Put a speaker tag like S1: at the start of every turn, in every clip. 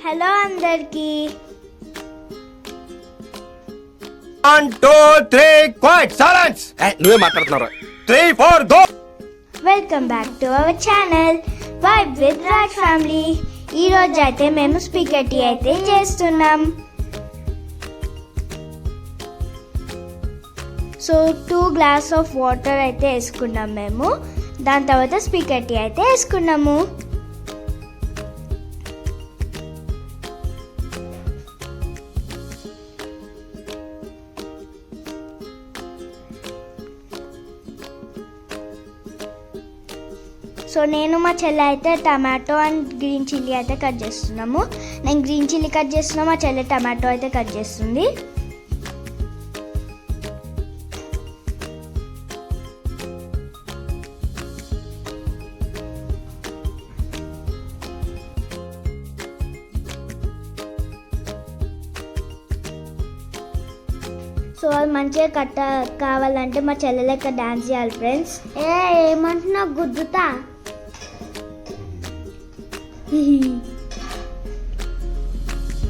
S1: Hello అందరికి.
S2: 1 2 3 quiet silence. నువ్వే మాట్లాడుతున్నావు. 3 4 go.
S1: Welcome back to our channel vibe with Raj family. ఈ రోజు అయితే మేము స్పిగెటీ అయితే చేస్తున్నాం. సో 2 గ్లాస్ ఆఫ్ వాటర్ అయితే వేసుకున్నాం మేము. దాని తర్వాత స్పిగెటీ అయితే వేసుకున్నాము. సో నేను మా చెల్లి అయితే టమాటో అండ్ గ్రీన్ చిల్లీ అయితే కట్ చేస్తున్నాము. నేను గ్రీన్ చిల్లీ కట్ చేస్తున్నా, మా చెల్లి టమాటో అయితే కట్ చేస్తుంది. సో అది మంచిగా కావాలంటే మా చెల్లె లెక్క డాన్స్ చేయాలి ఫ్రెండ్స్. ఏమంటున్నావు గుద్దుతా?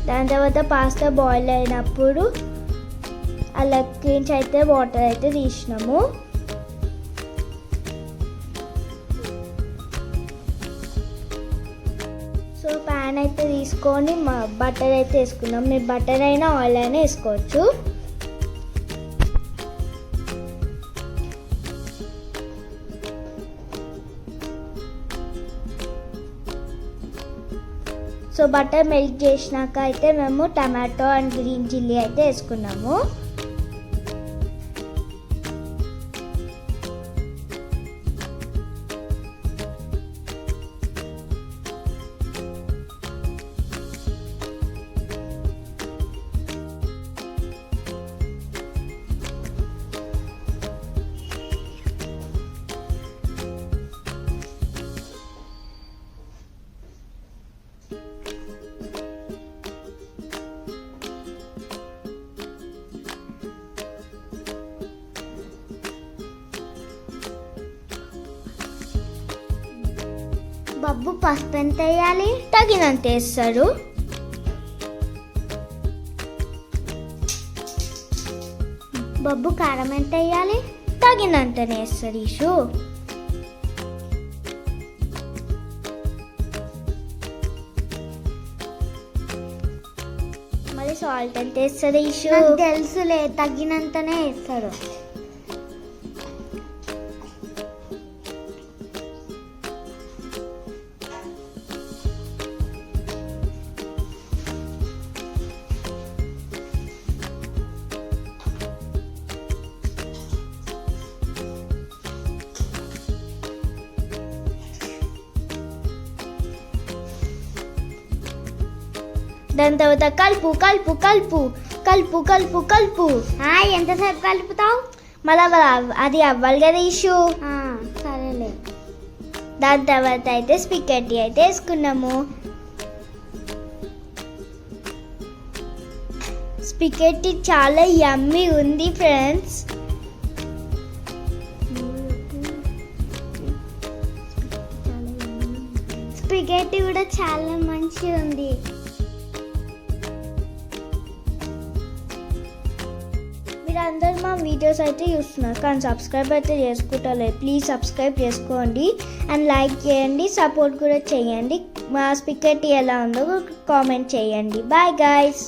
S1: దాని తర్వాత పాస్తా బాయిల్ అయినప్పుడు అల్లకించి అయితే వాటర్ అయితే తీసినాము. సో ప్యాన్ అయితే తీసుకొని బటర్ అయితే వేసుకున్నాం. మీరు బటర్ అయినా ఆయిల్ అయినా వేసుకోవచ్చు. సో బటర్ మెల్ట్ చేసినాక అయితే మేము టమాటో అండ్ గ్రీన్ చిల్లీ అయితే వేసుకున్నాము. బబ్బు పసుపు ఎంత వేయాలి? తగినంత వేస్తారు. బబ్బు కారం ఎంత వేయాలి? తగినంతనే వేస్తారు. ఈషు మళ్ళీ సాల్ట్ ఎంత వేస్తారు? ఈషు తెలుసులే, తగినంతనే వేస్తారు. దాని తర్వాత కలుపు కలుపు కలుపు కలుపు కలుపు కలుపు. ఎంతసేపు కలుపుతావు? మళ్ళీ అది అవ్వాలి కదా ఇష్యూ. సరేలే. దాని తర్వాత అయితే స్పిగెటీ అయితే వేసుకున్నాము. స్పిగెటీ చాలా యమ్మీ ఉంది ఫ్రెండ్స్. స్పిగెటీ కూడా చాలా మంచిగా ఉంది. మీరు అందరు మా వీడియోస్ అయితే చూస్తున్నారు కానీ సబ్స్క్రైబ్ అయితే చేసుకుంటలేదు. ప్లీజ్ సబ్స్క్రైబ్ చేసుకోండి అండ్ లైక్ చేయండి, సపోర్ట్ కూడా చేయండి. మా స్పిగెటీ ఎలా ఉందో కామెంట్ చేయండి. Bye guys.